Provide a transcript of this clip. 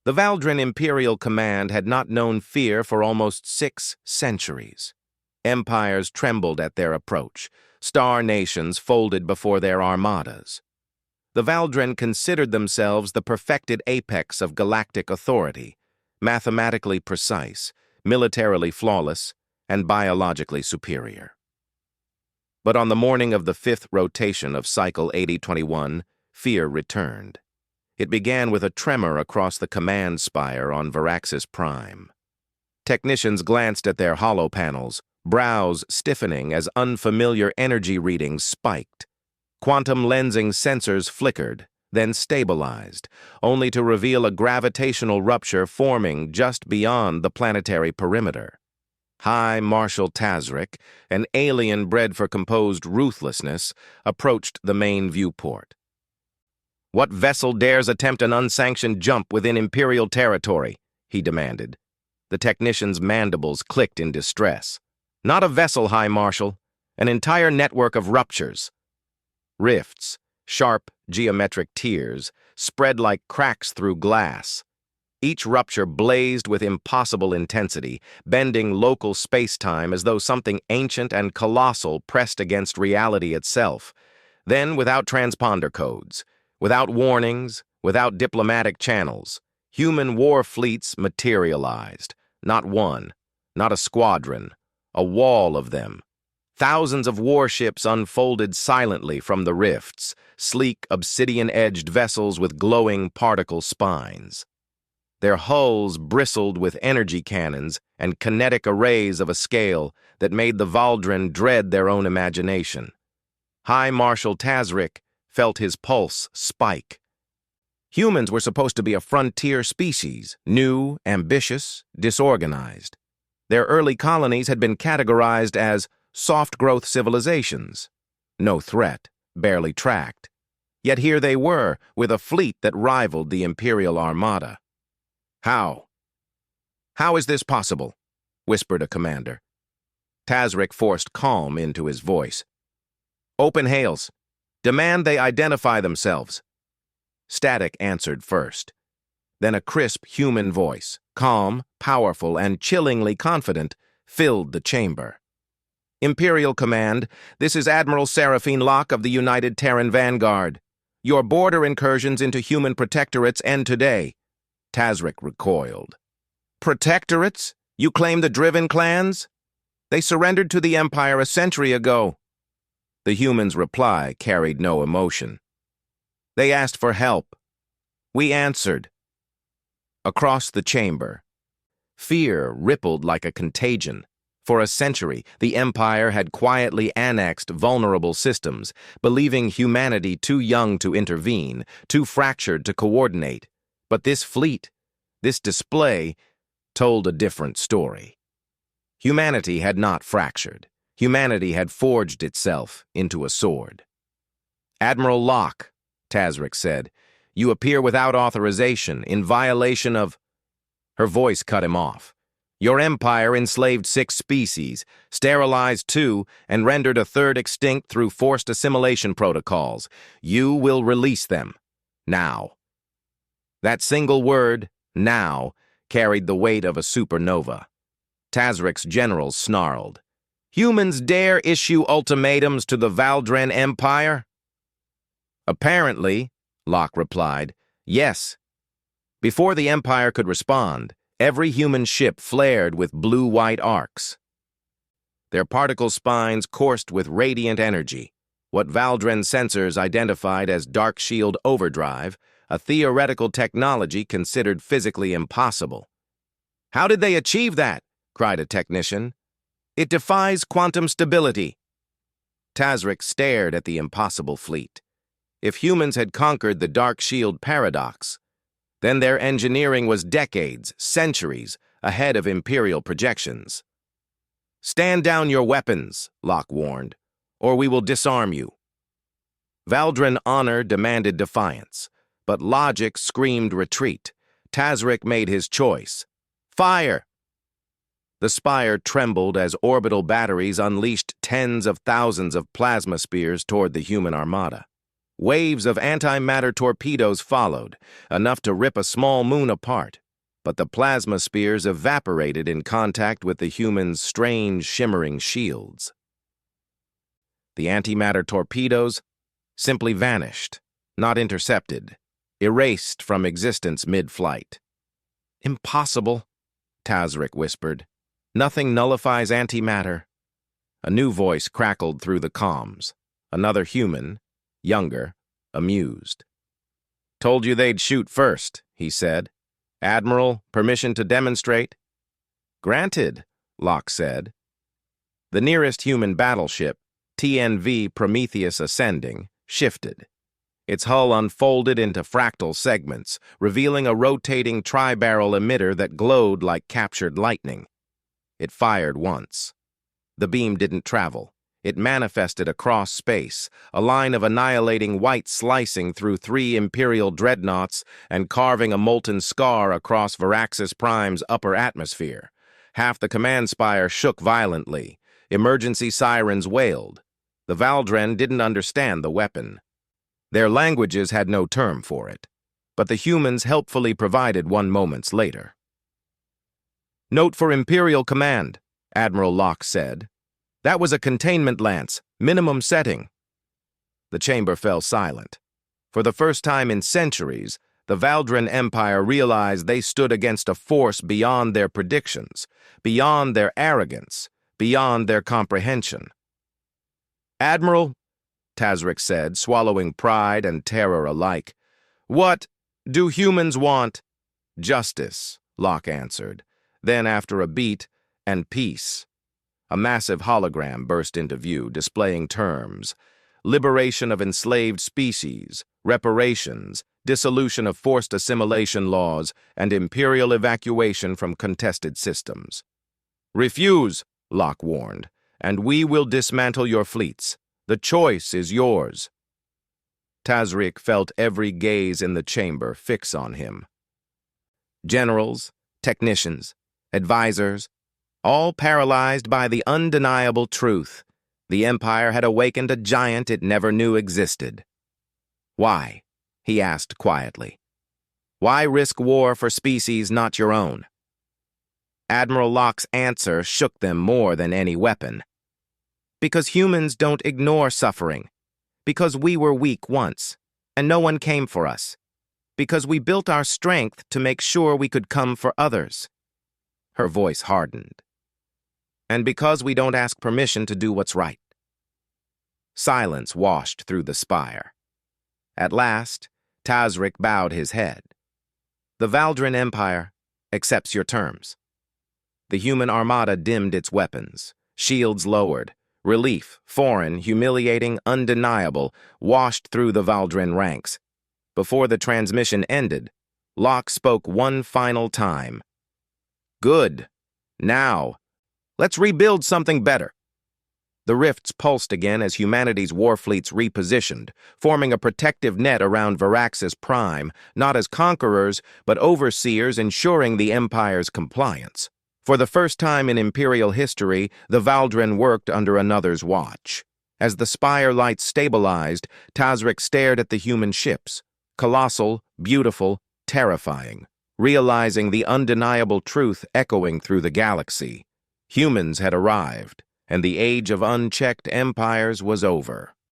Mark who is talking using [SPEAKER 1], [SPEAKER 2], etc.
[SPEAKER 1] The Valdren Imperial Command had not known fear for almost 6 centuries. Empires trembled at their approach. Star nations folded before their armadas. The Valdren considered themselves the perfected apex of galactic authority, mathematically precise, militarily flawless, and biologically superior. But on the morning of the 5th rotation of Cycle 8021, fear returned. It began with a tremor across the command spire on Varaxis Prime. Technicians glanced at their holo panels, brows stiffening as unfamiliar energy readings spiked. Quantum lensing sensors flickered, then stabilized, only to reveal a gravitational rupture forming just beyond the planetary perimeter. High Marshal Tazric, an alien bred for composed ruthlessness, approached the main viewport. "What vessel dares attempt an unsanctioned jump within Imperial territory?" he demanded. The technician's mandibles clicked in distress. "Not a vessel, High Marshal. An entire network of ruptures." Rifts, sharp geometric tiers, spread like cracks through glass. Each rupture blazed with impossible intensity, bending local space-time as though something ancient and colossal pressed against reality itself. Then, without transponder codes, without warnings, without diplomatic channels, human war fleets materialized. Not one, not a squadron, a wall of them. Thousands of warships unfolded silently from the rifts, sleek, obsidian-edged vessels with glowing particle spines. Their hulls bristled with energy cannons and kinetic arrays of a scale that made the Valdren dread their own imagination. High Marshal Tazric felt his pulse spike. Humans were supposed to be a frontier species, new, ambitious, disorganized. Their early colonies had been categorized as soft-growth civilizations. No threat, barely tracked. Yet here they were, with a fleet that rivaled the Imperial Armada. "How? How is this possible?" whispered a commander. Tazric forced calm into his voice. "Open hails. Demand they identify themselves." Static answered first. Then a crisp human voice, calm, powerful, and chillingly confident, filled the chamber. "Imperial Command, this is Admiral Seraphine Locke of the United Terran Vanguard. Your border incursions into human protectorates end today." Tazric recoiled. "Protectorates? You claim the Driven clans? They surrendered to the Empire a century ago." The human's reply carried no emotion. "They asked for help. We answered." Across the chamber, fear rippled like a contagion. For a century, the Empire had quietly annexed vulnerable systems, believing humanity too young to intervene, too fractured to coordinate. But this fleet, this display, told a different story. Humanity had not fractured. Humanity had forged itself into a sword. "Admiral Locke," Tazric said, "you appear without authorization, in violation of—" Her voice cut him off. "Your empire enslaved 6 species, sterilized 2, and rendered a 3rd extinct through forced assimilation protocols. You will release them. Now." That single word, "now," carried the weight of a supernova. Tazric's generals snarled. "Humans dare issue ultimatums to the Valdren Empire?" "Apparently," Locke replied, "yes." Before the Empire could respond, every human ship flared with blue-white arcs. Their particle spines coursed with radiant energy, what Valdren sensors identified as Dark Shield Overdrive, a theoretical technology considered physically impossible. "How did they achieve that?" cried a technician. "It defies quantum stability." Tazric stared at the impossible fleet. If humans had conquered the Dark Shield paradox, then their engineering was decades, centuries, ahead of Imperial projections. "Stand down your weapons," Locke warned, "or we will disarm you." Valdren honor demanded defiance, but logic screamed retreat. Tazric made his choice. "Fire!" The spire trembled as orbital batteries unleashed tens of thousands of plasma spears toward the human armada. Waves of antimatter torpedoes followed, enough to rip a small moon apart, but the plasma spears evaporated in contact with the humans' strange, shimmering shields. The antimatter torpedoes simply vanished, not intercepted, erased from existence mid-flight. "Impossible," Tazrik whispered. "Nothing nullifies antimatter." A new voice crackled through the comms. Another human, younger, amused. "Told you they'd shoot first," he said. "Admiral, permission to demonstrate?" "Granted," Locke said. The nearest human battleship, TNV Prometheus Ascending, shifted. Its hull unfolded into fractal segments, revealing a rotating tri-barrel emitter that glowed like captured lightning. It fired once. The beam didn't travel. It manifested across space, a line of annihilating white slicing through 3 Imperial dreadnoughts and carving a molten scar across Varaxis Prime's upper atmosphere. Half the command spire shook violently. Emergency sirens wailed. The Valdren didn't understand the weapon. Their languages had no term for it, but the humans helpfully provided one moments later. "Note for Imperial Command," Admiral Locke said. "That was a containment lance, minimum setting." The chamber fell silent. For the first time in centuries, the Valdren Empire realized they stood against a force beyond their predictions, beyond their arrogance, beyond their comprehension. "Admiral," Tazrik said, swallowing pride and terror alike, "what do humans want?" "Justice," Locke answered. Then, after a beat, "and peace." A massive hologram burst into view, displaying terms: liberation of enslaved species, reparations, dissolution of forced assimilation laws, and imperial evacuation from contested systems. "Refuse," Locke warned, "and we will dismantle your fleets. The choice is yours." Tazrik felt every gaze in the chamber fix on him. Generals, technicians, advisors, all paralyzed by the undeniable truth. The Empire had awakened a giant it never knew existed. "Why?" he asked quietly. "Why risk war for species not your own?" Admiral Locke's answer shook them more than any weapon. "Because humans don't ignore suffering. Because we were weak once, and no one came for us. Because we built our strength to make sure we could come for others." Her voice hardened. "And because we don't ask permission to do what's right." Silence washed through the spire. At last, Tazrik bowed his head. "The Valdren Empire accepts your terms." The human armada dimmed its weapons, shields lowered. Relief, foreign, humiliating, undeniable, washed through the Valdren ranks. Before the transmission ended, Locke spoke one final time. "Good. Now, let's rebuild something better." The rifts pulsed again as humanity's warfleets repositioned, forming a protective net around Varaxis Prime, not as conquerors, but overseers ensuring the Empire's compliance. For the first time in Imperial history, the Valdren worked under another's watch. As the spire lights stabilized, Tazrik stared at the human ships, colossal, beautiful, terrifying, realizing the undeniable truth echoing through the galaxy. Humans had arrived, and the age of unchecked empires was over.